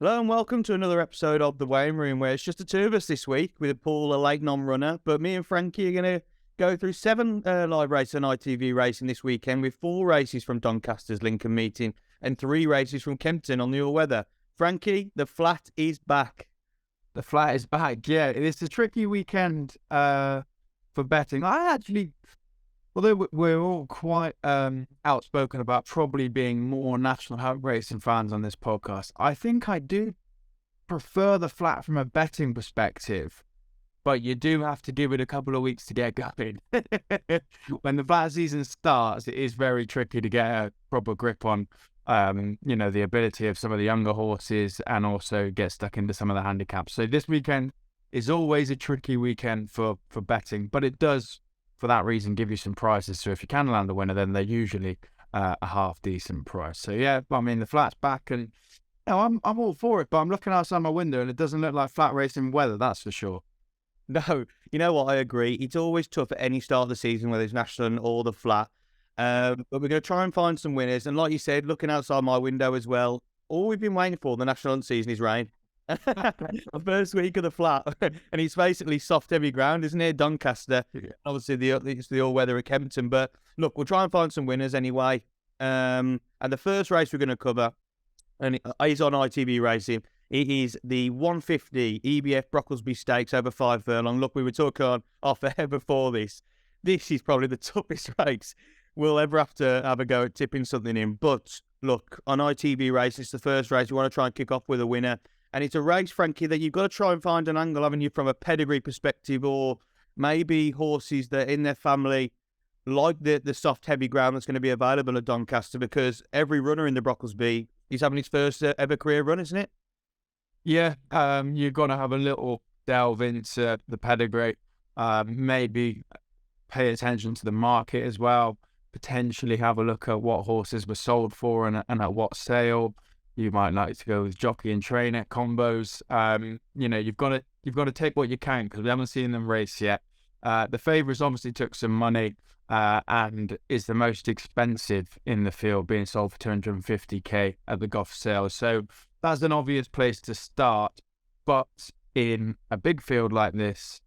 Hello and welcome to another episode of The Weighing Room, where it's just the two of us this week with Paul, a late non-runner. But me and Frankie are going to go through 7 live races on ITV Racing this weekend, with 4 races from Doncaster's Lincoln meeting and 3 races from Kempton on the all-weather. Frankie, the flat is back. The flat is back. Yeah, it's a tricky weekend for betting. Although we're all quite outspoken about probably being more national hunt racing fans on this podcast, I think I do prefer the flat from a betting perspective, but you do have to give it a couple of weeks to get going. When the flat season starts, it is very tricky to get a proper grip on, the ability of some of the younger horses and also get stuck into some of the handicaps. So this weekend is always a tricky weekend for betting, but it does, for that reason, give you some prizes. So if you can land a winner, then they're usually a half decent price. So yeah, I mean, the flat's back, and I'm all for it. But I'm looking outside my window, and it doesn't look like flat racing weather. That's for sure. No, you know what? I agree. It's always tough at any start of the season, whether it's national or the flat. But we're going to try and find some winners. And like you said, looking outside my window as well, all we've been waiting for the national hunt season is rain. The first week of the flat, and it's basically soft, heavy ground, isn't it? Doncaster, obviously it's the all-weather at Kempton. But look, we'll try and find some winners anyway. And the first race we're going to cover, and it is on ITV Racing. It is the 150 EBF Brocklesby Stakes over 5 furlong. Look, we were talking on off air before this. This is probably the toughest race we'll ever have to have a go at tipping something in. But look, on ITV Racing, it's the first race. We want to try and kick off with a winner. And it's a race, Frankie, that you've got to try and find an angle, haven't you, from a pedigree perspective, or maybe horses that in their family like the soft, heavy ground that's going to be available at Doncaster, because every runner in the Brocklesby is having his first ever career run, isn't it? Yeah, you've got to have a little delve into the pedigree, maybe pay attention to the market as well, potentially have a look at what horses were sold for and at what sale. You might like to go with jockey and trainer combos. You've got to take what you can, because we haven't seen them race yet. The favourites obviously took some money and is the most expensive in the field, being sold for 250k at the Goff sale. So that's an obvious place to start. But in a big field like this,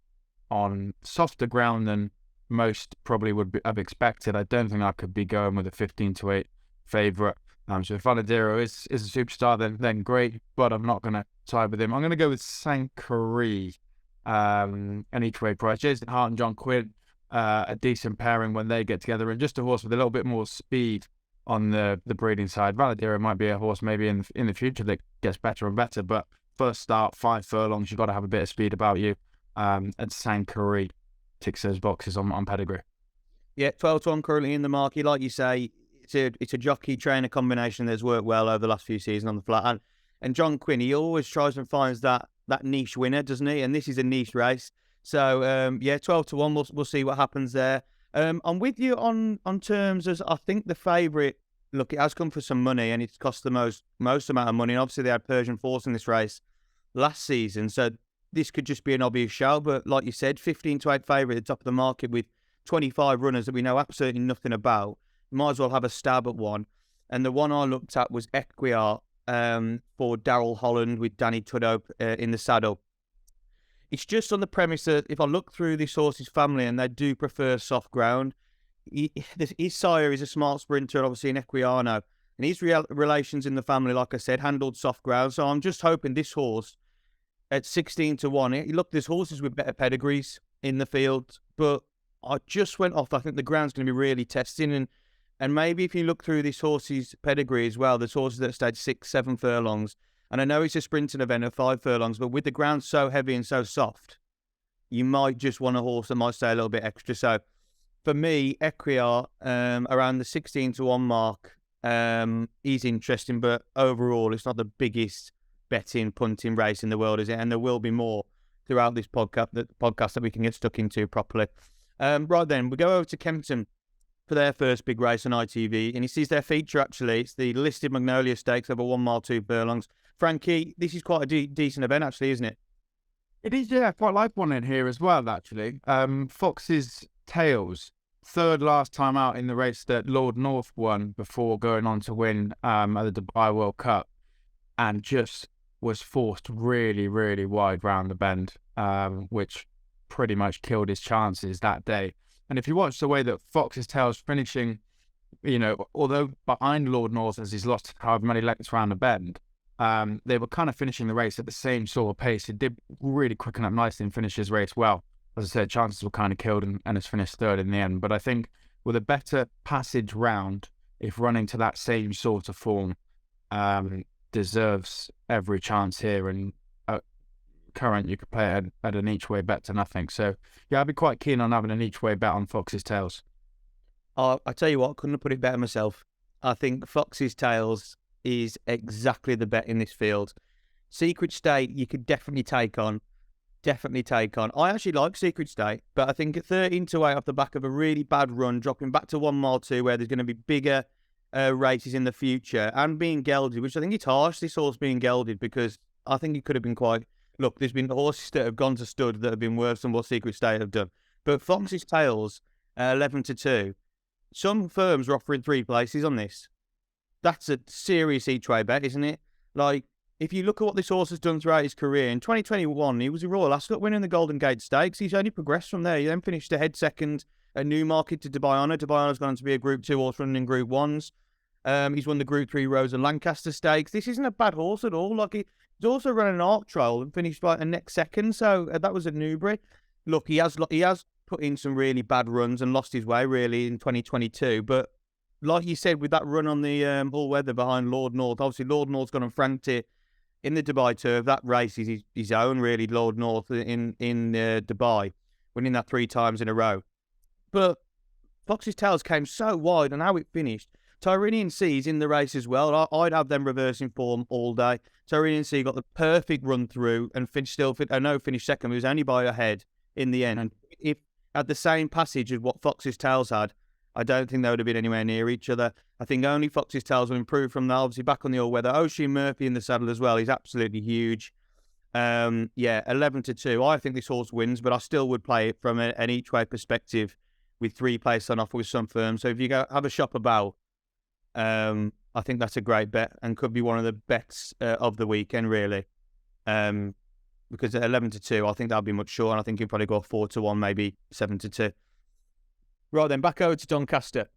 on softer ground than most probably have expected, I don't think I could be going with a 15-8 favourite. So if Valadero is a superstar, then great, but I'm not going to side with him. I'm going to go with Sankari, an each way price. Jason Hart and John Quinn, a decent pairing when they get together, and just a horse with a little bit more speed on the breeding side. Valadero might be a horse maybe in the future that gets better and better, but first start, 5 furlongs, you've got to have a bit of speed about you. And Sankari ticks those boxes on pedigree. Yeah, 12-1 currently in the market. Like you say, it's a jockey-trainer combination that's worked well over the last few seasons on the flat. And John Quinn, he always tries and finds that niche winner, doesn't he? And this is a niche race. So, 12-1, we'll see what happens there. I'm with you on terms as I think the favourite, look, it has come for some money, and it's cost the most amount of money. And obviously they had Persian Force in this race last season, so this could just be an obvious shout. But like you said, 15-8 favourite at the top of the market with 25 runners that we know absolutely nothing about. Might as well have a stab at one. And the one I looked at was Equiar for Darrell Holland with Danny Tudhope in the saddle. It's just on the premise that if I look through this horse's family, and they do prefer soft ground, his sire is a smart sprinter, obviously in Equiano, and his relations in the family, like I said, handled soft ground. So I'm just hoping this horse at 16-1, look, there's horses with better pedigrees in the field, but I just went off. I think the ground's going to be really testing, and maybe if you look through this horse's pedigree as well, there's horses that stayed 6-7 furlongs. And I know it's a sprinting event of 5 furlongs, but with the ground so heavy and so soft, you might just want a horse that might stay a little bit extra. So for me, Equiar, around the 16-1 mark, is interesting, but overall, it's not the biggest betting, punting race in the world, is it? And there will be more throughout this podcast that we can get stuck into properly. Right then, we go over to Kempton for their first big race on ITV, and he sees their feature, actually. It's the listed Magnolia Stakes over 1 mile, 2 furlongs. Frankie, this is quite a decent event, actually, isn't it? It is, yeah. I quite like one in here as well, actually. Fox's Tails, third last time out in the race that Lord North won before going on to win at the Dubai World Cup, and just was forced really, really wide round the bend, which pretty much killed his chances that day. And if you watch the way that Fox's Tail's finishing, although behind Lord North as he's lost however many lengths round the bend, they were kind of finishing the race at the same sort of pace. It did really quicken up nicely and finish his race well. As I said, chances were kind of killed and has finished third in the end. But I think with a better passage round, if running to that same sort of form, deserves every chance here. And current, you could play at an each way bet to nothing. So yeah, I'd be quite keen on having an each way bet on Fox's Tails. I tell you what, couldn't have put it better myself. I think Fox's Tails is exactly the bet in this field. Secret State, you could definitely take on. I actually like Secret State, but I think at 13-8 off the back of a really bad run, dropping back to 1 mile 2, where there's going to be bigger races in the future, and being gelded, which I think it's harsh, this horse being gelded, because I think it could have been quite... Look, there's been horses that have gone to stud that have been worse than what Secret State have done. But Fox's Tails, 11-2, some firms are offering 3 places on this. That's a serious each-way bet, isn't it? Like, if you look at what this horse has done throughout his career, in 2021, he was a Royal Ascot winning the Golden Gate Stakes. He's only progressed from there. He then finished ahead second at Newmarket to Dubai Honour. Dubai Honour's gone on to be a Group 2 horse running in Group 1s. He's won the Group 3 Rosa Lancaster Stakes. This isn't a bad horse at all. Like, he's also run an Arc Trial and finished by a next second. So that was at Newbury. Look, he has put in some really bad runs and lost his way really in 2022. But like you said, with that run on the all-weather behind Lord North, obviously Lord North's gone and franked it in the Dubai Turf. That race is his own, really, Lord North in Dubai, winning that 3 times in a row. But Fox's Tails came so wide, and how it finished. Tyrrhenian Sea's in the race as well. I'd have them reversing form all day. Tyrrhenian Sea got the perfect run through and finished second, but it was only by a head in the end. And if at the same passage as what Fox's Tails had, I don't think they would have been anywhere near each other. I think only Fox's Tails will improve from that. Obviously, back on the all-weather. Oisin Murphy in the saddle as well. He's absolutely huge. 11-2. I think this horse wins, but I still would play it from an each-way perspective with 3 places on offer with some firms. So if you go have a shop about, I think that's a great bet and could be one of the bets of the weekend, really. Because at 11-2, I think that'll be much short, and I think you'll probably go 4-1, maybe 7-2. Right then, back over to Doncaster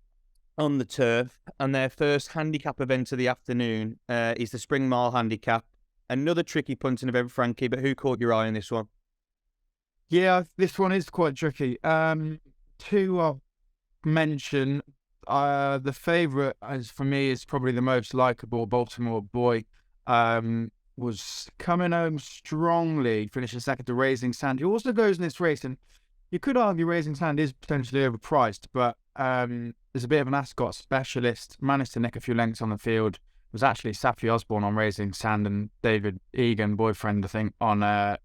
on the turf, and their first handicap event of the afternoon is the Spring Mile Handicap. Another tricky punting event, Frankie, but who caught your eye on this one? Yeah, this one is quite tricky. Two I'll mention. The favourite, as for me, is probably the most likeable, Baltimore Boy. Was coming home strongly, finishing second to Raising Sand. He also goes in this race, and you could argue Raising Sand is potentially overpriced, but there's a bit of an Ascot specialist. Managed to nick a few lengths on the field. It was actually Safi Osborne on Raising Sand and David Egan, boyfriend, I think, on the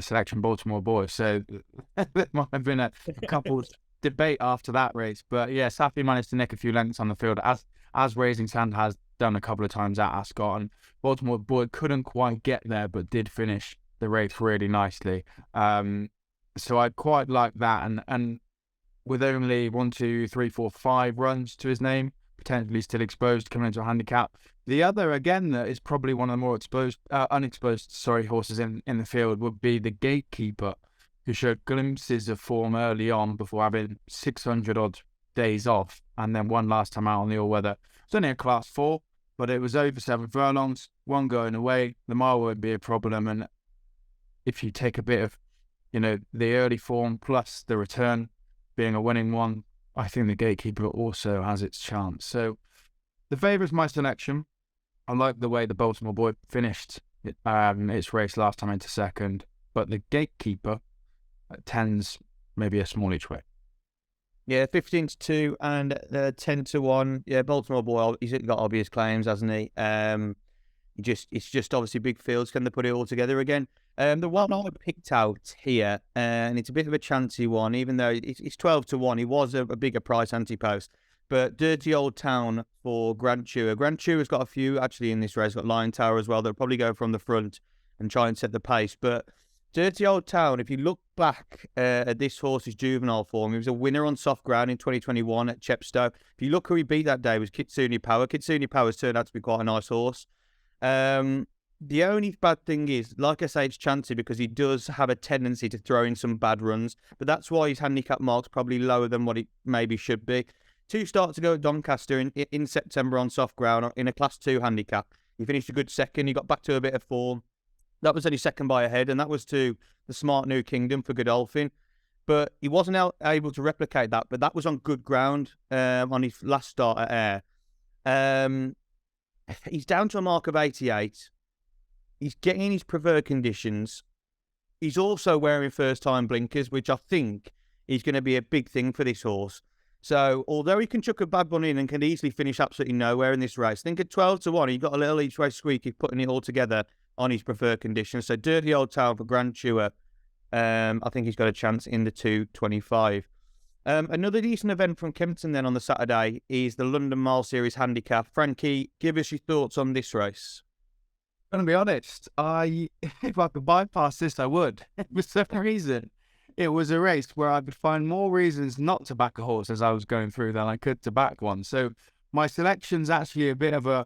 selection Baltimore Boy. So there might have been a couple debate after that race. But yeah, Safi managed to nick a few lengths on the field, as Raising Sand has done a couple of times at Ascot. And Baltimore Boy couldn't quite get there, but did finish the race really nicely. So I quite like that, and with only 1, 2, 3, 4, 5 runs to his name, potentially still exposed coming into a handicap. The other, again, that is probably one of the more unexposed horses in the field would be the Gatekeeper, who showed glimpses of form early on before having 600 odd days off, and then one last time out on the all-weather. It was only a Class 4, but it was over 7 furlongs, 1 going away. The mile won't be a problem, and if you take a bit of the early form plus the return being a winning one, I think the Gatekeeper also has its chance. So the favourite's my selection. I like the way the Baltimore Boy finished its race last time into second, but the Gatekeeper tends maybe a small each way. Yeah, 15-2 and 10-1. Yeah, Baltimore Boy, he's got obvious claims, hasn't he? It's just obviously big fields. Can they put it all together again? The one I picked out here, and it's a bit of a chancy one, even though it's 12-1. He was a bigger price anti-post. But Dirty Old Town for Grand Tour. Grand Tour has got a few actually in this race. Got Lion Tower as well. They'll probably go from the front and try and set the pace. But Dirty Old Town, if you look back at this horse's juvenile form, he was a winner on soft ground in 2021 at Chepstow. If you look who he beat that day, it was Kitsune Power. Kitsune Power's turned out to be quite a nice horse. The only bad thing is, like I say, it's chancy because he does have a tendency to throw in some bad runs, but that's why his handicap mark's probably lower than what it maybe should be. 2 starts ago at Doncaster in September on soft ground in a Class 2 handicap. He finished a good second. He got back to a bit of form. That was only second by a head, and that was to the Smart New Kingdom for Godolphin. But he wasn't able to replicate that, but that was on good ground on his last start at Ayr. He's down to a mark of 88. He's getting his preferred conditions. He's also wearing first-time blinkers, which I think is going to be a big thing for this horse. So, although he can chuck a bad one in and can easily finish absolutely nowhere in this race, I think at 12-1, he got a little each way squeaky putting it all together on his preferred conditions. So, Dirty Old Town for Grand Tour. I think he's got a chance in the 225. Another decent event from Kempton then on the Saturday is the London Mile Series Handicap. Frankie, give us your thoughts on this race. I'm going to be honest, if I could bypass this, I would. For some reason, it was a race where I could find more reasons not to back a horse as I was going through than I could to back one. So my selection's actually a bit of a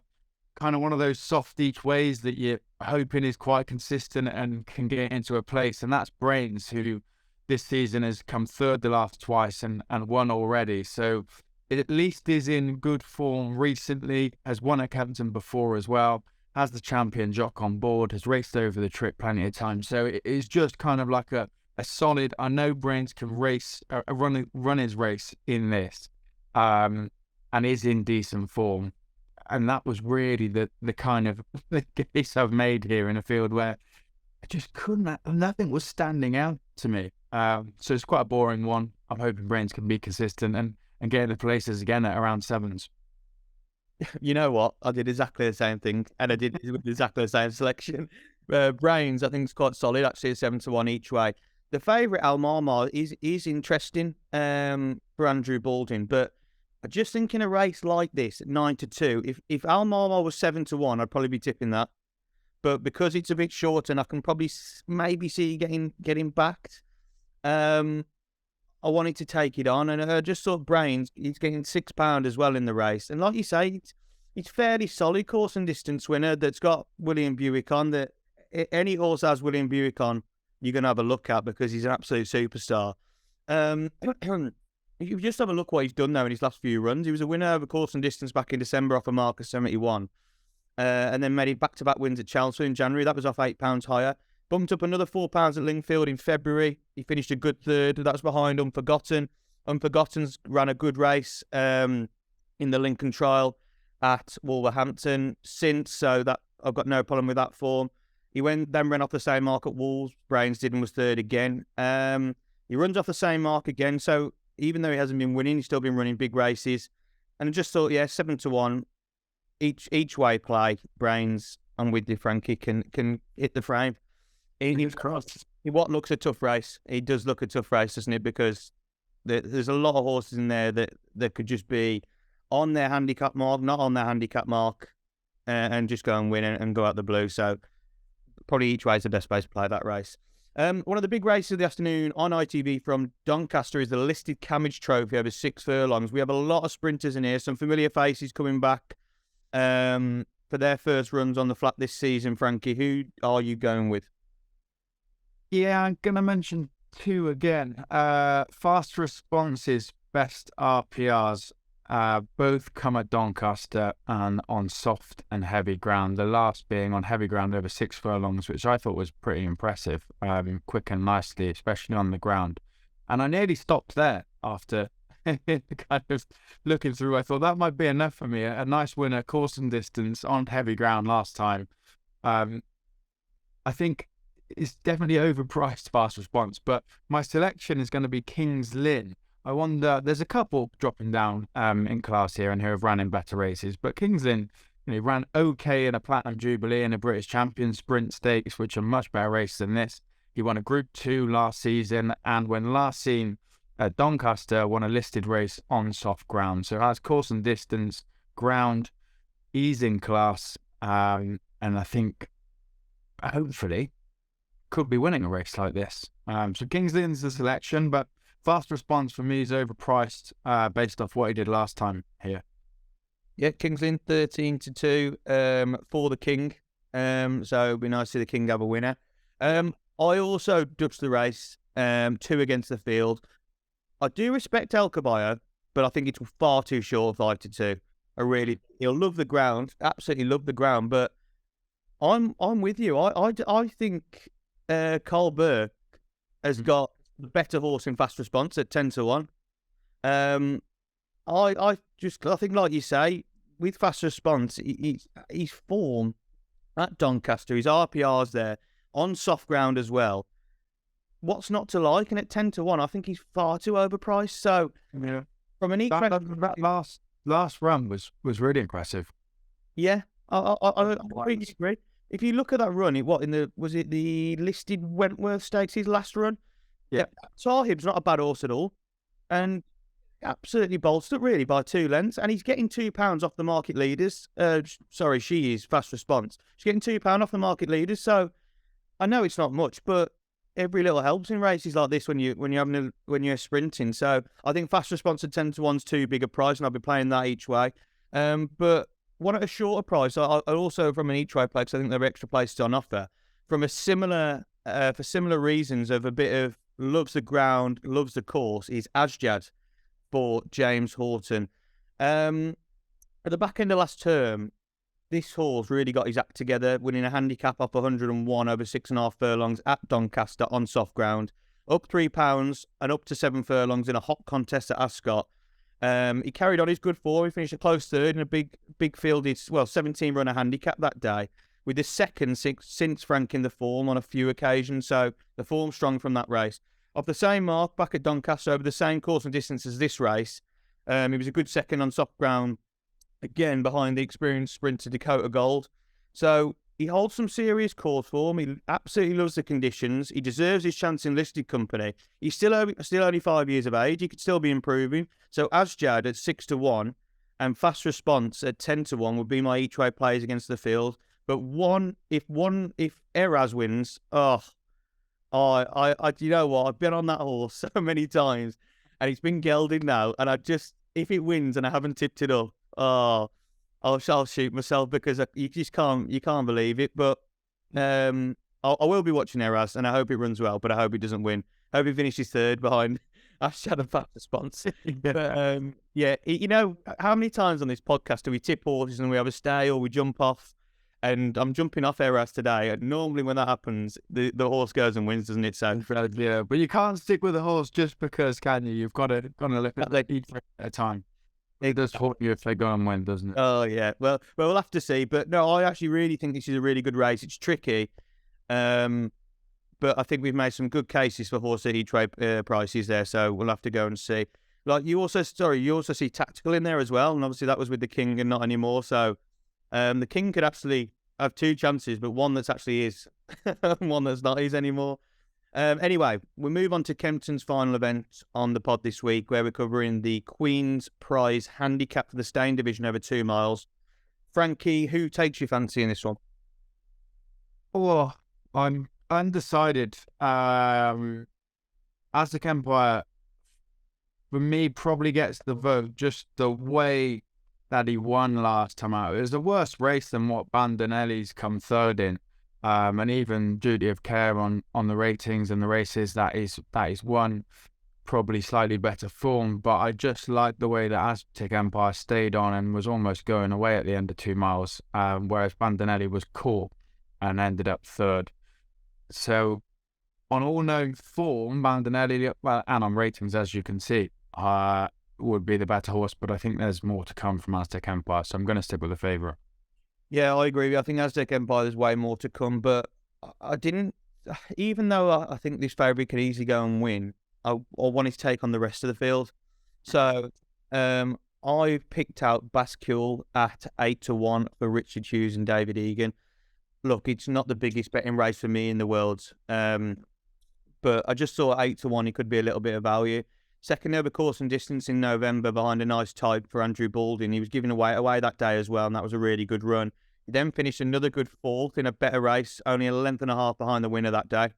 kind of one of those soft each ways that you're hoping is quite consistent and can get into a place. And that's Brains, who this season has come third the last twice and won already. So it at least is in good form recently, has won at Kempton before as well, has the champion jock on board, has raced over the trip plenty of times. So it is just kind of like a solid, I know Brains can race, run his race in this, and is in decent form. And that was really the kind of the case I've made here in a field where I just nothing was standing out to me. So it's quite a boring one. I'm hoping Brains can be consistent and get in the places again at around 7s. You know what? I did exactly the same thing, and I did exactly the same selection. Brains, I think, is quite solid, actually, 7-1 each way. The favourite, Almama, is interesting for Andrew Baldwin, but I just think in a race like this at 9-2, if Almama was 7-1, I'd probably be tipping that. But because it's a bit short and I can probably maybe see getting backed, I wanted to take it on, and I just thought Brains, he's getting £6 as well in the race. And like you say, it's fairly solid course and distance winner that's got William Buick on. That any horse has William Buick on, you're going to have a look at because he's an absolute superstar. You just have a look what he's done now in his last few runs. He was a winner over course and distance back in December off a mark of 71. And then made back-to-back wins at Chelmsford in January. That was off £8 higher. Bumped up another £4 at Lingfield in February. He finished a good third. That was behind Unforgotten. Unforgotten's ran a good race in the Lincoln Trial at Wolverhampton since, so that I've got no problem with that form. He then ran off the same mark at Wolves. Brains did and was third again. He runs off the same mark again, so even though he hasn't been winning, he's still been running big races. And I just thought, 7-1, each way play, Brains, I'm with you, Frankie, can hit the frame. What looks a tough race. He does look a tough race, doesn't it? Because there's a lot of horses in there that could just be on their handicap mark, not on their handicap mark, and just go and win and go out the blue. So probably each way is the best place to play that race. One of the big races of the afternoon on ITV from Doncaster is the listed Cammidge Trophy over 6 furlongs. We have a lot of sprinters in here, some familiar faces coming back for their first runs on the flat this season. Frankie, who are you going with? Yeah, I'm going to mention 2 again. Fast Responses, Best RPRs, both come at Doncaster and on soft and heavy ground. The last being on heavy ground over 6 furlongs, which I thought was pretty impressive, quick and nicely, especially on the ground. And I nearly stopped there after kind of looking through. I thought that might be enough for me. A nice winner, course and distance on heavy ground last time. I think it's definitely overpriced Fast Response, but my selection is going to be King's Lynn. I wonder, there's a couple dropping down in class here and who have ran in better races, but King's Lynn, ran okay in a Platinum Jubilee and a British Champion Sprint Stakes, which are much better races than this. He won a Group 2 last season, and when last seen at Doncaster, won a listed race on soft ground. So has course and distance, ground, he's in class, and I think hopefully could be winning a race like this. So King's Lynn's the selection, but Fast Response for me is overpriced based off what he did last time here. Yeah, King's Lynn 13-2 for the King. So it'd be nice to see the King have a winner. I also judged the race, 2 against the field. I do respect El Caballo, but I think it's far too short, 5-2. He'll love the ground, absolutely love the ground. But I'm with you. I think Carl Burke has got the better horse in fast response at 10-1. I think, like you say, with fast response, his form at Doncaster, his RPR's there on soft ground as well. What's not to like? And at 10-1, I think he's far too overpriced. So Yeah. from an That last run was really impressive. yeah, I really agree. If you look at that run, was it the listed Wentworth Stakes, his last run? Yeah. Sahib's not a bad horse at all, and absolutely bolstered really by 2 lengths, and he's getting £2 off the market leaders. She is fast response. She's getting £2 off the market leaders. So I know it's not much, but every little helps in races like this when you're sprinting. So I think fast response at 10-1's too big a price, and I'll be playing that each way. But one at a shorter price, I also from an each way play, because I think there are extra places on offer from a similar for similar reasons of a bit of loves the ground, loves the course, is Asjad for James Horton. At the back end of last term, this horse really got his act together, winning a handicap off 101 over 6.5 furlongs at Doncaster on soft ground, up £3 and up to 7 furlongs in a hot contest at Ascot. He carried on his good form. He finished a close third in a big fielded, 17-runner handicap that day, with the second since Frankie in the form on a few occasions. So the form strong from that race. Off the same mark, back at Doncaster over the same course and distance as this race, he was a good second on soft ground, again behind the experienced sprinter Dakota Gold. So he holds some serious course form. He absolutely loves the conditions. He deserves his chance in listed company. He's still only 5 years of age. He could still be improving. So Asjad at 6-1 and Fast Response at 10-1 would be my each way plays against the field. But if Eraz wins, you know what? I've been on that horse so many times, and it's been gelded now. And if it wins and I haven't tipped it up, I'll shoot myself, because you can't believe it. But I will be watching Eraz, and I hope it runs well. But I hope it doesn't win. I hope he finishes third behind Ashad and Fast Response. But you know, how many times on this podcast do we tip horses and we have a stay or we jump off? And I'm jumping off Eras today. And normally when that happens, the horse goes and wins, doesn't it? So yeah, but you can't stick with the horse just because, can you? You've got to look at each at a time. It does hurt you if they go and win, doesn't it? Oh yeah. Well, we'll have to see. But no, I actually really think this is a really good race. It's tricky, but I think we've made some good cases for horse at each way prices there. So we'll have to go and see. Like you also see tactical in there as well, and obviously that was with the King and not anymore. So. The King could actually have 2 chances, but one that's actually is, one that's not is anymore. Anyway, we move on to Kempton's final event on the pod this week, where we're covering the Queen's Prize Handicap for the Staying Division over 2 miles. Frankie, who takes your fancy in this one? Oh, I'm undecided. Aztec Empire, for me, probably gets the vote, just the way that he won last time out. It was a worse race than what Bandinelli's come third in. And even Duty of Care on the ratings and the races that he's won, probably slightly better form. But I just like the way that Aztec Empire stayed on and was almost going away at the end of 2 miles, whereas Bandinelli was caught and ended up third. So on all known form, Bandinelli, well, and on ratings, as you can see, would be the better horse, but I think there's more to come from Aztec Empire, so I'm going to stick with the favourite. Yeah, I agree. I think Aztec Empire, there's way more to come, but I didn't, even though I think this favourite could easily go and win, I wanted to take on the rest of the field. So I picked out Bascule at 8-1 for Richard Hughes and David Egan. Look, it's not the biggest betting race for me in the world, but I just saw 8-1, it could be a little bit of value. Second over course and distance in November behind a nice type for Andrew Baldwin. He was giving away that day as well, and that was a really good run. He then finished another good 4th in a better race, only a length and a half behind the winner that day.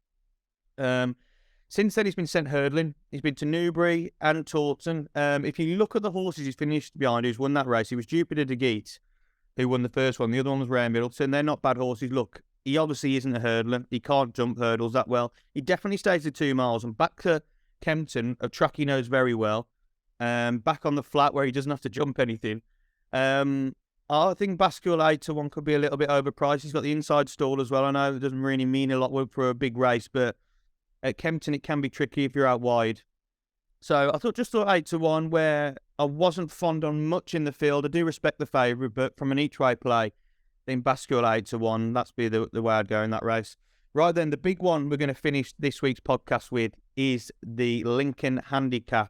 Since then, he's been sent hurdling. He's been to Newbury and Taunton. If you look at the horses he's finished behind, who's won that race, he was Jupiter de Geet, who won the first one. The other one was Ray Middleton. They're not bad horses. Look, he obviously isn't a hurdler. He can't jump hurdles that well. He definitely stays at 2 miles. And back to Kempton, a track he knows very well. Back on the flat where he doesn't have to jump anything. I think Bascule 8-1 could be a little bit overpriced. He's got the inside stall as well. I know it doesn't really mean a lot for a big race, but at Kempton it can be tricky if you're out wide. So I thought 8-1, where I wasn't fond on much in the field. I do respect the favourite, but from an each-way play, I think Bascule 8-1, that's be the way I'd go in that race. Right then, the big one we're going to finish this week's podcast with is the Lincoln Handicap.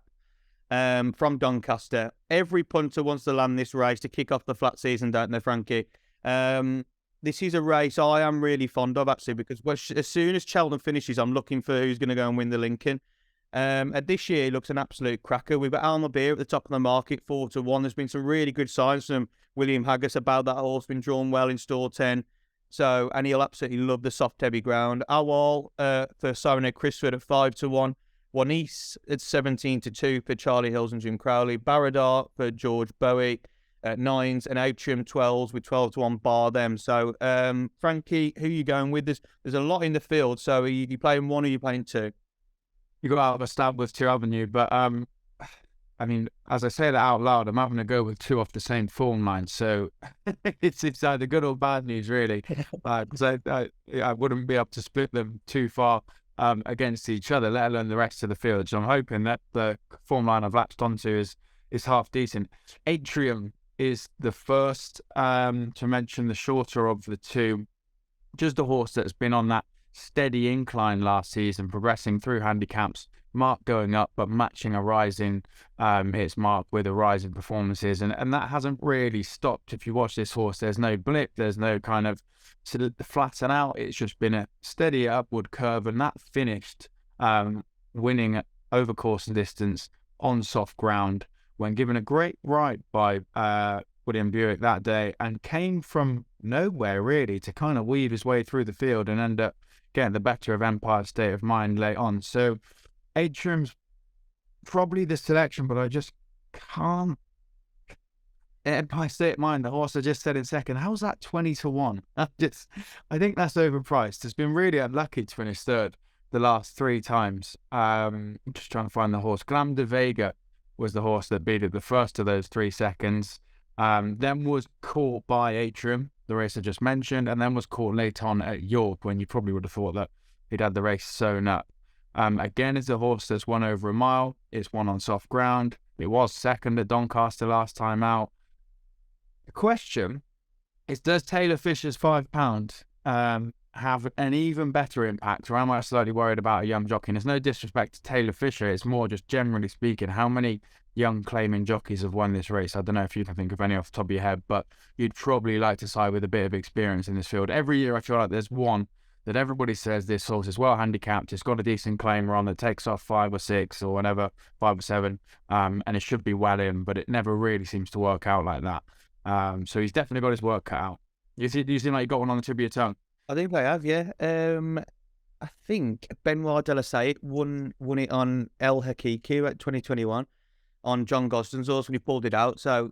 From Doncaster. Every punter wants to land this race to kick off the flat season, don't they, Frankie? This is a race I am really fond of, actually, because as soon as Cheltenham finishes, I'm looking for who's going to go and win the Lincoln. This year, it looks an absolute cracker. We've got Alma Beer at the top of the market, 4-1. There's been some really good signs from William Haggis about that horse, been drawn well in stall 10. So, and he'll absolutely love the soft, heavy ground. Awal for Simon Crisford at 5-1. Wanis at 17-2 for Charlie Hills and Jim Crowley. Baradar for George Bowie at 9s, and Atrium 12s with 12-1 bar them. So, Frankie, who are you going with? There's a lot in the field. So, are you playing 1 or are you playing 2? You got out of a stab with 2, haven't you? But I mean, as I say that out loud, I'm having to go with 2 off the same form line. So it's either good or bad news, really. Because I wouldn't be able to split them too far against each other, let alone the rest of the field. So I'm hoping that the form line I've latched onto is half decent. Atrium is the first to mention, the shorter of the 2. Just a horse that's been on that steady incline last season, progressing through handicaps, mark going up, but matching a rising its mark with a rise in performances. And that hasn't really stopped. If you watch this horse, there's no blip, there's no kind of sort of flatten out. It's just been a steady upward curve, and that finished winning over course and distance on soft ground when given a great ride by William Buick that day, and came from nowhere really to kind of weave his way through the field and end up getting the better of Empire's State of Mind late on. So Atrium's probably the selection, but I just can't. Empire State of Mind, the horse I just said in second, how's that 20-1? I think that's overpriced. It's been really unlucky to finish third the last 3 times. I'm just trying to find the horse. Glam de Vega was the horse that beat it the first of those 3 seconds. Then was caught by Atrium, the race I just mentioned, and then was caught late on at York, when you probably would have thought that he'd had the race sewn up. Again, it's a horse that's won over a mile. It's won on soft ground. It was second at Doncaster last time out. The question is, does Taylor Fisher's £5 have an even better impact, or am I slightly worried about a young jockey? And there's no disrespect to Taylor Fisher. It's more just generally speaking, how many young claiming jockeys have won this race? I don't know if you can think of any off the top of your head, but you'd probably like to side with a bit of experience in this field. Every year I feel like there's one that everybody says this horse is well handicapped, it's got a decent claimer on that takes off 5 or 6 or whatever, 5 or 7, and it should be well in, but it never really seems to work out like that. So he's definitely got his work cut out. You seem like you got one on the tip of your tongue. I think I have, yeah. I think Benoit de la Salle won it on El Hakiki at 2021 on John Gosden's horse when he pulled it out. So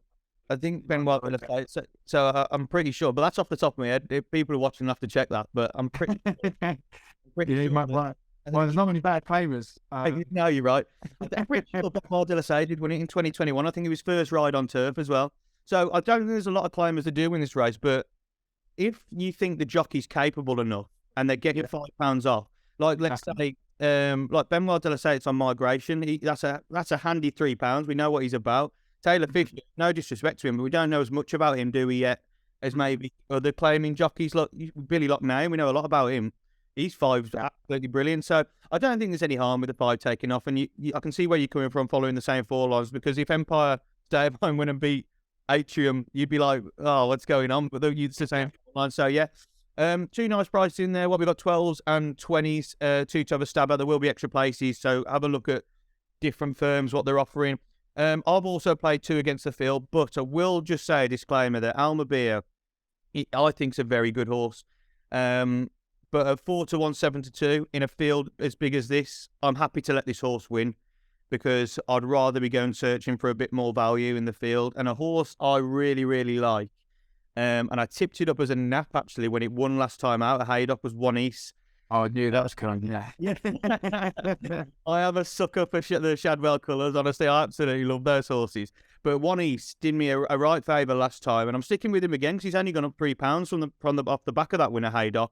I think Benoit de la Salle. So I'm pretty sure, but that's off the top of my head. If people are watching, have to check that. But I'm pretty sure. Well, there's not many bad claimers. No, you're right. I'm pretty sure Benoit de la Salle did win it in 2021. I think it was first ride on turf as well. So I don't think there's a lot of claimers that do win this race, but if you think the jockey's capable enough and they get you £5 off, like let's say, like Benoit de la Salle, it's on migration. That's a handy £3. We know what he's about. Taylor Fisher, no disrespect to him, but we don't know as much about him, do we yet, as maybe other claiming jockeys like Billy Lockney. We know a lot about him. He's 5's absolutely brilliant. So I don't think there's any harm with the 5 taking off. And I can see where you're coming from following the same 4 lines, because if Empire State of Mind went and beat Atrium, you'd be like, oh, what's going on? But it's the same line. So yeah, 2 nice prices in there. We've got 12s and 20s, 2 to have a stab at. There will be extra places, so have a look at different firms, what they're offering. I've also played 2 against the field, but I will just say a disclaimer that Alma Beer, I think, is a very good horse. But at 4-1, 7-2 in a field as big as this, I'm happy to let this horse win, because I'd rather be going searching for a bit more value in the field. And a horse I really, really like And I tipped it up as a nap, actually, when it won last time out. Haydock was 1 East. Oh, I knew that was coming. Yeah. I am a sucker for the Shadwell colours. Honestly, I absolutely love those horses. But 1 East did me a right favour last time, and I'm sticking with him again because he's only gone up £3 off the back of that winner, Haydock.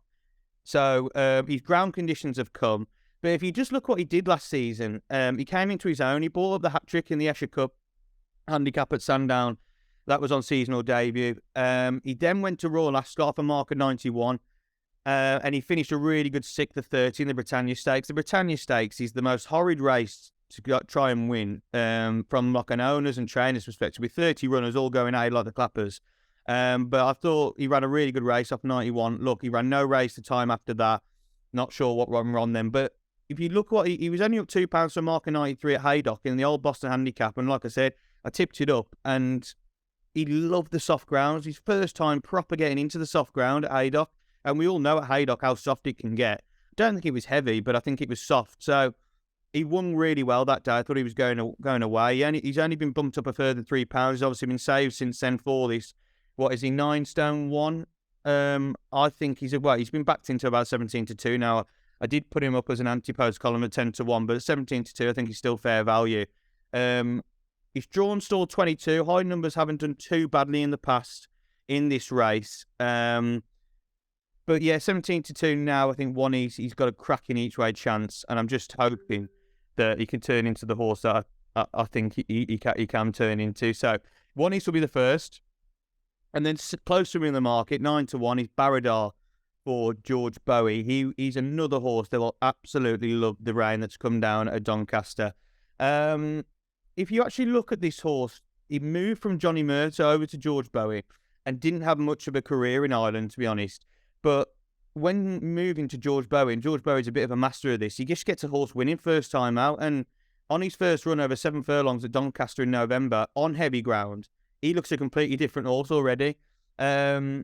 So his ground conditions have come. But if you just look what he did last season, he came into his own. He brought up the hat trick in the Esher Cup handicap at Sandown. That was on seasonal debut. He then went to Royal Ascot off a mark of 91. And he finished a really good 6th to 30 in the Britannia Stakes. The Britannia Stakes is the most horrid race to try and win from like an owner's and trainer's perspective, with 30 runners all going out like the clappers. But I thought he ran a really good race off 91. Look, he ran no race the time after that. Not sure what went wrong then. But if you look what he was only up £2 to a mark of 93 at Haydock in the old Boston Handicap. And like I said, I tipped it up and he loved the soft grounds. His first time proper getting into the soft ground at Haydock. And we all know at Haydock how soft it can get. I don't think it was heavy, but I think it was soft. So he won really well that day. I thought he was going away. He's only been bumped up a further £3. He's obviously been saved since then for this. What is he, 9 stone 1? I think he's been backed into about 17 to 2 now. I did put him up as an anti-post column at 10 to 1, but at 17 to 2, I think he's still fair value. He's drawn stall 22. High numbers haven't done too badly in the past in this race. But yeah, 17 to 2 now. I think 1 East, he's got a cracking each way chance, and I'm just hoping that he can turn into the horse that I think he can turn into. So 1 East will be the first, and then close to him in the market, 9 to 1 is Baradar for George Bowie. He's another horse that will absolutely love the rain that's come down at Doncaster. If you actually look at this horse, he moved from Johnny Mertz over to George Bowie and didn't have much of a career in Ireland, to be honest. But when moving to George Bowie, and George Bowie's a bit of a master of this, he just gets a horse winning first time out. And on his first run over 7 furlongs at Doncaster in November, on heavy ground, he looks a completely different horse already. I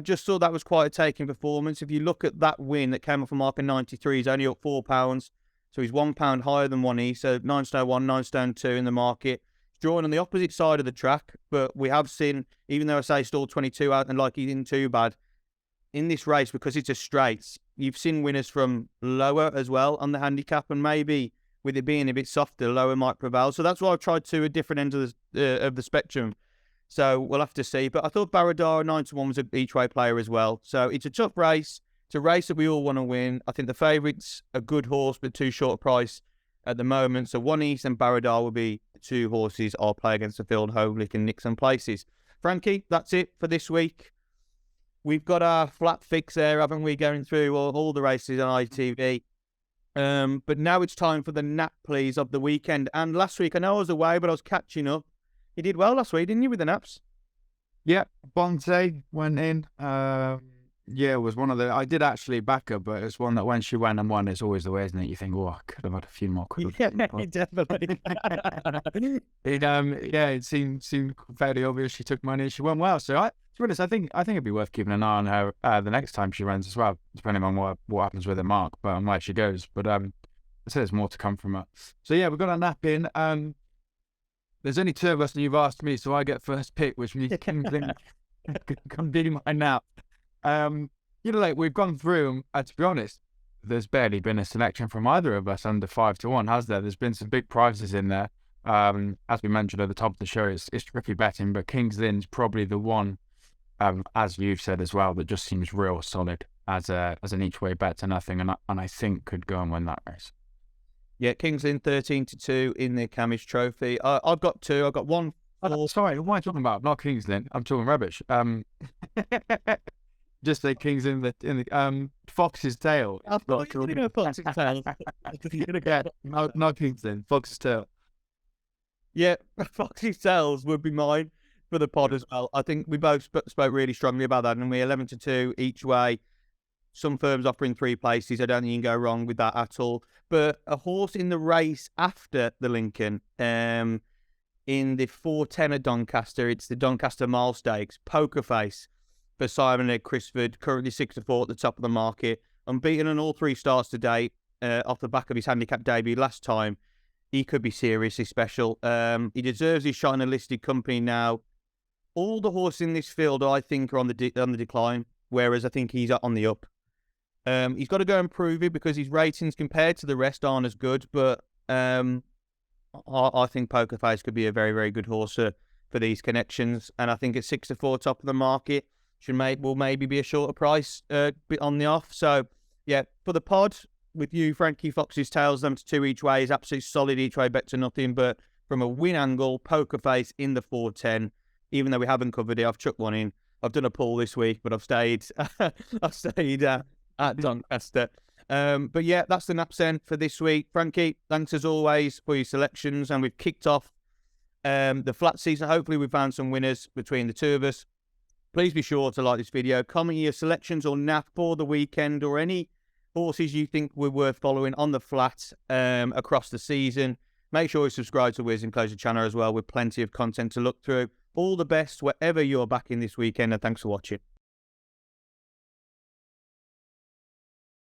just thought that was quite a taking performance. If you look at that win that came off a mark of 93, he's only up £4. So he's £1 higher than 1 East. So 9 stone 1, 9 stone 2 in the market. He's drawn on the opposite side of the track. But we have seen, even though I say stall 22 out and like he didn't too bad, in this race, because it's a straight, you've seen winners from lower as well on the handicap, and maybe with it being a bit softer, lower might prevail. So that's why I've tried to a different end of the spectrum. So we'll have to see. But I thought Baradar 9 to 1 was an each way player as well. So it's a tough race. It's a race that we all want to win. I think the favourite's a good horse, but too short a price at the moment. So 1 East and Baradar will be the 2 horses I'll play against the field, hopefully can nick some places. Frankie, that's it for this week. We've got our flat fix there, haven't we, going through all the races on ITV. But now it's time for the nap, please, of the weekend. And last week, I know I was away, but I was catching up. You did well last week, didn't you, with the naps? Yeah, Bonte went in. Yeah, it was one of the... I did actually back her, but it's one that when she went and won, it's always the way, isn't it? You think, oh, I could have had a few more quid. Yeah, definitely. It seemed fairly obvious she took money. She went well. So, to be honest, I think it'd be worth keeping an eye on her the next time she runs as well, depending on what happens with her mark, but on where she goes. But I say there's more to come from her. So, yeah, we've got a nap in. There's only 2 of us, and you've asked me, so I get first pick, which means come do my nap. We've gone through, to be honest, there's barely been a selection from either of us under 5 to 1, has there? There's been some big prizes in there. As we mentioned at the top of the show, it's tricky betting, but King's Lynn's probably the one, as you've said as well, that just seems real solid as an each way bet to nothing, and I think could go and win that race. Yeah, King's Lynn 13 to 2 in the Cammidge Trophy. I've got 2. I've got 1. Sorry, what am I talking about? Not King's Lynn. I'm talking rubbish. Just say King's in the Fox's Tail. I thought you were going to Fox's Tail. Not King's Lynn. Fox's Tail. Yeah, Fox's Tails would be mine for the pod as well. I think we both spoke really strongly about that, and we're 11 to 2 each way. Some firms offering 3 places. I don't think you can go wrong with that at all. But a horse in the race after the Lincoln, in the 4:10 at Doncaster, it's the Doncaster Mile Stakes, Poker Face for Simon Ed Crisford, currently 6 to 4 at the top of the market. Unbeaten on all 3 starts to date, off the back of his handicap debut last time. He could be seriously special. He deserves his shot in a listed company now. all the horses in this field, I think, are on the decline, whereas I think he's on the up. He's got to go and prove it because his ratings compared to the rest aren't as good, but I think Poker Face could be a very, very good horse for these connections. And I think at 6-4 top of the market will maybe be a shorter price bit on the off. So, yeah, for the pod, with you, Frankie, Fox's Tails, them to 2 each way is absolutely solid each way, bet to nothing. But from a win angle, Poker Face in the 410, even though we haven't covered it, I've chucked one in. I've done a poll this week, but I've stayed at Doncaster. But yeah, that's the Napsen for this week. Frankie, thanks as always for your selections. And we've kicked off the flat season. Hopefully we've found some winners between the two of us. Please be sure to like this video, comment your selections or nap for the weekend or any horses you think were worth following on the flat across the season. Make sure you subscribe to Wiz Enclosure channel as well with plenty of content to look through. All the best wherever you're back in this weekend, and thanks for watching.